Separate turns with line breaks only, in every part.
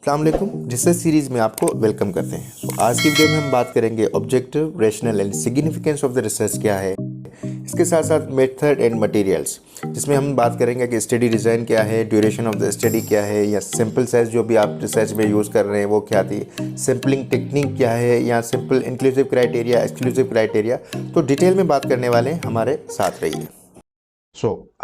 अस्सलाम वालेकुम। Research series में आपको वेलकम करते हैं। आज की वीडियो में हम बात करेंगे objective, rational and significance of the research क्या है, इसके साथ साथ मेथड एंड मटेरियल्स, जिसमें हम बात करेंगे कि स्टडी डिज़ाइन क्या है, ड्यूरेशन ऑफ द स्टडी क्या है, या सिंपल साइज जो भी आप रिसर्च में यूज़ कर रहे हैं वो क्या थी, सैम्पलिंग टेक्निक क्या है, या simple inclusive criteria, exclusive criteria. तो डिटेल में बात करने वाले हैं, हमारे साथ रहिए।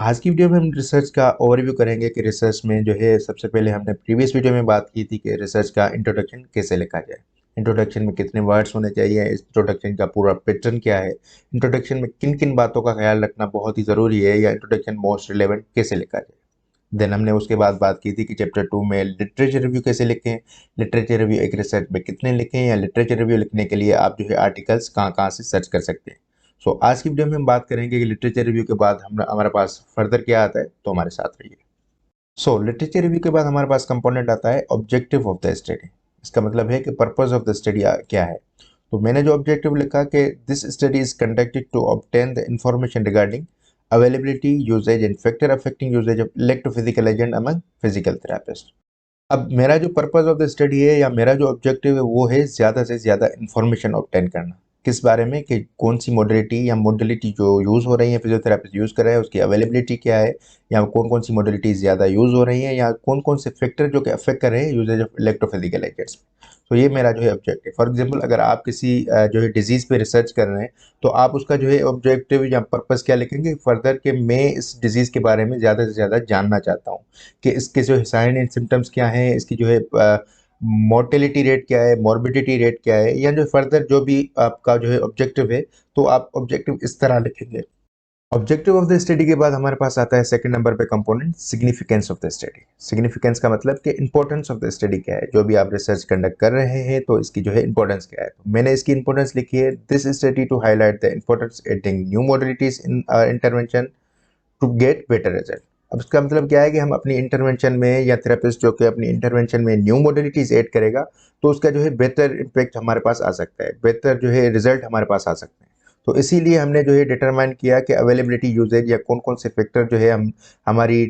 आज की वीडियो में हम रिसर्च का ओवरव्यू करेंगे कि रिसर्च में जो है सबसे पहले हमने प्रीवियस वीडियो में बात की थी कि रिसर्च का इंट्रोडक्शन कैसे लिखा जाए, इंट्रोडक्शन में कितने वर्ड्स होने चाहिए, इंट्रोडक्शन का पूरा पैटर्न क्या है, इंट्रोडक्शन में किन किन बातों का ख्याल रखना बहुत ही ज़रूरी है, या इंट्रोडक्शन मोस्ट रिलेवेंट कैसे लिखा जाए। देन हमने उसके बाद बात की थी कि चैप्टर 2 में लिटरेचर रिव्यू कैसे लिखें, लिटरेचर रिव्यू एक रिसर्च में कितने लिखें, या लिटरेचर रिव्यू लिखने के लिए आप जो है आर्टिकल्स कहाँ कहाँ से सर्च कर सकते हैं। आज की वीडियो में हम बात करेंगे कि लिटरेचर रिव्यू के बाद हम हमारे पास फर्दर क्या आता है, तो हमारे साथ रहिए। लिटरेचर रिव्यू के बाद हमारे पास कंपोनेंट आता है ऑब्जेक्टिव ऑफ द स्टडी। इसका मतलब है कि पर्पस ऑफ द स्टडी क्या है। तो मैंने जो ऑब्जेक्टिव लिखा कि this study is conducted to obtain the information regarding availability, usages and factor affecting usages of electrophysical agent among physical therapist. अब मेरा जो पर्पस ऑफ द स्टडी है, या मेरा जो ऑब्जेक्टिव है, वो है ज़्यादा से ज़्यादा इन्फॉर्मेशन ऑब्टेन करना। किस बारे में कि कौन सी मोडलिटी या मोडलिटी जो यूज़ हो रही है, फिजियोथेरापिस्ट यूज़ कर रहे हैं, उसकी अवेलेबिलिटी क्या है, या कौन कौन सी मोडलिटी ज़्यादा यूज़ हो रही हैं, या कौन कौन से फैक्टर जो कि अफेक्ट कर रहे हैं यूजेज ऑफ इलेक्ट्रोफिजिकल एजेंट्स। तो ये मेरा जो है ऑब्जेक्टिव। फॉर एग्जांपल, अगर आप किसी जो है डिजीज़ पे रिसर्च कर रहे हैं, तो आप उसका जो है ऑब्जेक्टिव या पर्पस क्या लिखेंगे फर्दर, कि मैं इस डिजीज़ के बारे में ज़्यादा से ज़्यादा जानना चाहता हूँ कि इसके जो साइन एंड सिम्टम्स क्या हैं, इसकी जो है मोर्टेलिटी रेट क्या है, मॉर्बिडिटी रेट क्या है, या जो फर्दर जो भी आपका जो है ऑब्जेक्टिव है, तो आप ऑब्जेक्टिव इस तरह लिखेंगे। ऑब्जेक्टिव ऑफ द स्टडी के बाद हमारे पास आता है सेकंड नंबर पे component significance of the study. Significance का मतलब कि इंपॉर्टेंस ऑफ द स्टडी क्या है, जो भी आप रिसर्च कंडक्ट कर रहे हैं तो इसकी जो है इंपॉर्टेंस क्या है। तो मैंने इसकी इंपॉर्टेंस लिखी है, this study to highlight the importance adding new modalities in intervention to get better result. अब इसका मतलब क्या है कि हम अपनी इंटरवेंशन में, या थेरेपिस्ट जो कि अपनी इंटरवेंशन में न्यू मॉडलिटीज ऐड करेगा, तो उसका जो है बेहतर इम्पैक्ट हमारे पास आ सकता है, बेहतर जो है रिजल्ट हमारे पास आ सकते हैं। तो इसीलिए हमने जो है डिटरमाइन किया कि अवेलेबिलिटी, यूजेज, या कौन कौन से फैक्टर जो है हम हमारी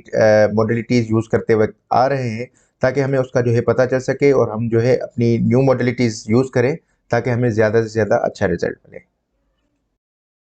मॉडलिटीज़ यूज़ करते वक्त आ रहे हैं, ताकि हमें उसका जो है पता चल सके और हम जो है अपनी न्यू मॉडलिटीज़ यूज़ करें, ताकि हमें ज़्यादा से ज़्यादा अच्छा रिजल्ट मिले।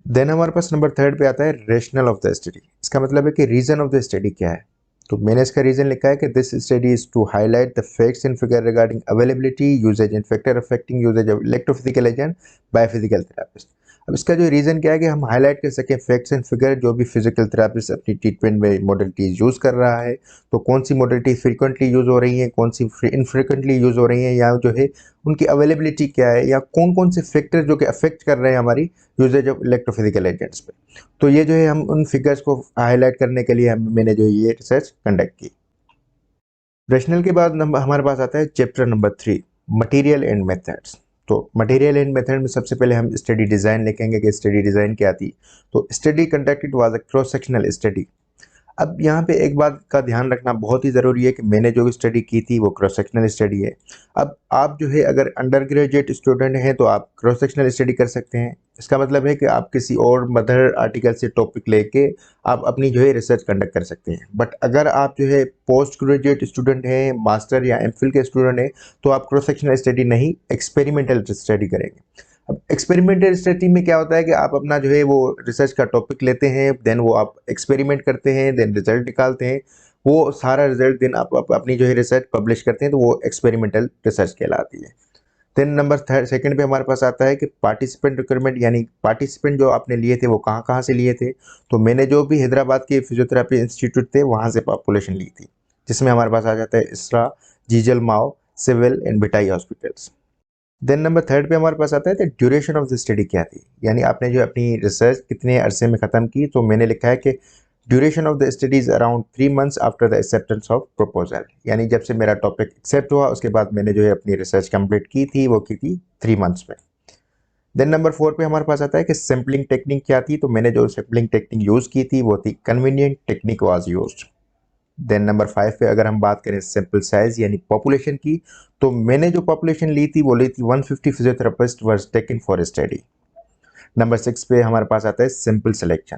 देन हमारे पास नंबर थर्ड पे आता है रेशनल ऑफ द स्टडी। इसका मतलब है कि रीजन ऑफ द स्टडी क्या है। तो मैंने इसका रीजन लिखा है कि this study is to highlight the facts and figure regarding availability, usages and factor affecting usages of electrophysical agent by physical therapist. अब इसका जो रीज़न क्या है कि हम हाईलाइट कर सकें फैक्ट्स एंड फिगर जो भी फिजिकल थेरापिस्ट अपनी ट्रीटमेंट में मॉडलिटीज़ यूज़ कर रहा है, तो कौन सी मॉडलिटी फ्रीक्वेंटली यूज़ हो रही हैं, कौन सी इनफ्रीक्वेंटली यूज़ हो रही हैं, या जो है उनकी अवेलेबिलिटी क्या है, या कौन कौन से फैक्टर जो कि अफेक्ट कर रहे हैं हमारी यूजेज ऑफ इलेक्ट्रोफिजिकल एजेंट्स पे। तो ये जो है हम उन फिगर्स को हाईलाइट करने के लिए मैंने जो ये रिसर्च कंडक्ट की। रेशनल के बाद हमारे पास आता है chapter number 3, material and methods. तो मटेरियल एंड मेथड में सबसे पहले हम स्टडी डिज़ाइन लिखेंगे कि स्टडी डिज़ाइन क्या थी। तो study conducted was a cross sectional study. अब यहाँ पे एक बात का ध्यान रखना बहुत ही ज़रूरी है कि मैंने जो स्टडी की थी वो क्रॉस सेक्शनल स्टडी है। अब आप जो है अगर अंडर ग्रेजुएट स्टूडेंट हैं तो आप क्रॉस सेक्शनल स्टडी कर सकते हैं। इसका मतलब है कि आप किसी और मदर आर्टिकल से टॉपिक लेके आप अपनी जो है रिसर्च कंडक्ट कर सकते हैं। बट अगर आप जो है पोस्ट ग्रेजुएट स्टूडेंट हैं, मास्टर या एमफिल के स्टूडेंट हैं, तो आप क्रॉस सेक्शनल स्टडी नहीं, एक्सपेरिमेंटल स्टडी करेंगे। अब एक्सपेरिमेंटल स्टडी में क्या होता है कि आप अपना जो है वो रिसर्च का टॉपिक लेते हैं, देन वो आप एक्सपेरिमेंट करते हैं, देन रिजल्ट निकालते हैं। वो सारा रिजल्ट देन आप अपनी जो है रिसर्च पब्लिश करते हैं, तो वो एक्सपेरिमेंटल रिसर्च कहलाती है। देन नंबर थर्ड सेकंड पे हमारे पास आता है कि पार्टिसिपेंट रिक्वायरमेंट, यानी पार्टिसिपेंट जो आपने लिए थे वो कहाँ कहाँ से लिए थे। तो मैंने जो भी हैदराबाद के फिजियोथेरापी इंस्टीट्यूट थे वहाँ से पॉपुलेशन ली थी, जिसमें हमारे पास आ जाता है इसरा, जीजल माओ, सिविल एंड बिटाई हॉस्पिटल्स। देन नंबर थर्ड पे हमारे पास आता है कि ड्यूरेशन ऑफ द स्टडी क्या थी, यानी आपने जो अपनी रिसर्च कितने अरसे में ख़त्म की। तो मैंने लिखा है कि duration of the studies around 3 months after the acceptance of proposal, यानी जब से मेरा टॉपिक एक्सेप्ट हुआ उसके बाद मैंने जो है अपनी रिसर्च कंप्लीट की थी, वो की थी 3 मंथ्स में। देन नंबर 4 पे हमारे पास आता है कि सैम्पलिंग टेक्निक क्या थी। तो मैंने जो सैम्पलिंग टेक्निक यूज़ की थी वो थी convenient technique was used. Then number 5 पे अगर हम बात करें सैंपल साइज यानी पॉपुलेशन की, तो मैंने जो पॉपुलेशन ली थी वो ली थी 150 physiotherapist were taken for study. Number 6 पे हमारे पास आता है सिंपल सिलेक्शन,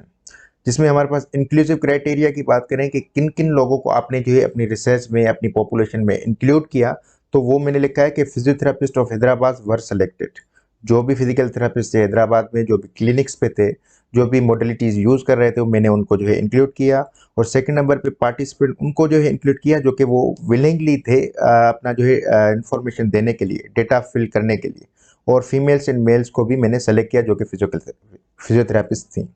जिसमें हमारे पास इंक्लूसिव क्राइटेरिया की बात करें कि किन किन लोगों को आपने जो है अपनी रिसर्च में, अपनी पॉपुलेशन में इंक्लूड किया, तो वो मैंने लिखा है कि physiotherapist of Hyderabad were selected. जो भी फिजिकल थेरापिस्ट थे हैदराबाद में, जो भी क्लिनिक्स पे थे, जो भी मोडलिटीज़ यूज़ कर रहे थे, वो मैंने उनको जो है इंक्लूड किया। और सेकंड नंबर पे पार्टिसिपेंट उनको जो है इंक्लूड किया जो कि वो विलिंगली थे अपना जो है इंफॉर्मेशन देने के लिए, डेटा फिल करने के लिए। और फीमेल्स एंड मेल्स को भी मैंने सेलेक्ट किया जो कि फिजियोथेरापिस्ट थी।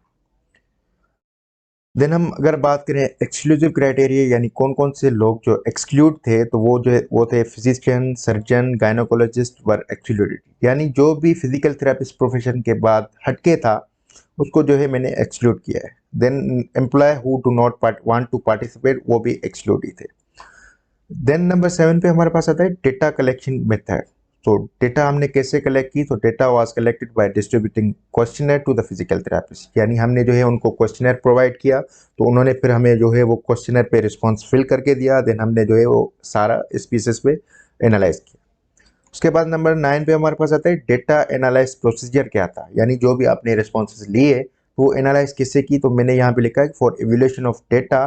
देन हम अगर बात करें एक्सक्लूसिव क्राइटेरिया, यानी कौन कौन से लोग जो एक्सक्लूड थे, तो वो जो है वो थे physician, surgeon, gynaecologist were excluded. यानी जो भी फिजिकल थेरापिस्ट प्रोफेशन के बाद हटके था उसको जो है मैंने एक्सक्लूड किया है। Then employ who do not want to participate, वो भी एक्सक्लूड ही थे। देन नंबर 7 पे हमारे पास आता है डेटा कलेक्शन मेथड। तो डेटा हमने कैसे कलेक्ट की, तो data was collected by distributing questionnaire to the physical therapist. यानी हमने जो है उनको क्वेश्चनर प्रोवाइड किया, तो उन्होंने फिर हमें जो है वो क्वेश्चनर पे रिस्पॉन्स फिल करके दिया। देन हमने जो है वो सारा इस पीसेस पे एनालाइज किया। उसके बाद नंबर 9 पे हमारे पास आता है डेटा एनालाइज प्रोसीजर क्या था। यानी जो भी आपने रिस्पॉन्सेज लिए वो एनालाइज किससे की, तो मैंने यहाँ पे लिखा है for evaluation of data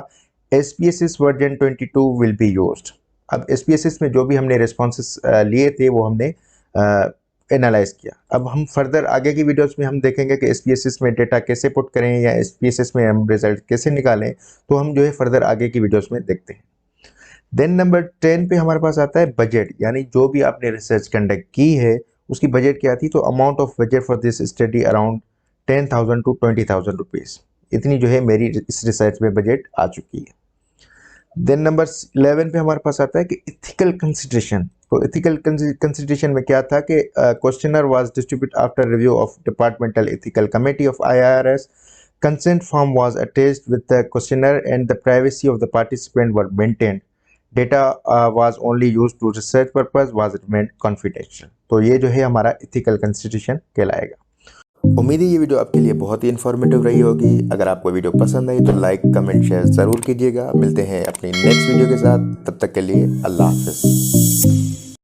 SPSS version 22 will be used. अब SPSS में जो भी हमने रिस्पॉन्सेस लिए थे वो हमने एनालाइज किया। अब हम फर्दर आगे की वीडियोस में हम देखेंगे कि SPSS में डेटा कैसे पुट करें या SPSS में हम रिजल्ट कैसे निकालें, तो हम जो है फर्दर आगे की वीडियोस में देखते हैं। देन नंबर 10 पे हमारे पास आता है बजट। यानी जो भी आपने रिसर्च कंडक्ट की है उसकी बजट क्या थी, तो amount of budget for this study around 10,000 to 20,000 rupees. इतनी जो है मेरी इस रिसर्च में बजट आ चुकी है। देन नंबर 11 पे हमारे पास आता है कि इथिकल कंसिडरेशन। तो इथिकल कंसिडरेशन में क्या था कि questionnaire was distribute after review of departmental ethical committee of IRS। Consent form was attached with the questionnaire and the privacy of the participant were maintained. Data was only used to research purpose was remained confidential. तो ये जो है हमारा ethical consideration कहलाएगा। उम्मीद है ये video आपके लिए बहुत ही इन्फॉर्मेटिव रही होगी। अगर आपको वीडियो पसंद आई तो लाइक, कमेंट, शेयर ज़रूर कीजिएगा। मिलते हैं अपनी नेक्स्ट वीडियो के साथ, तब तक के लिए अल्लाह हाफ़िज़।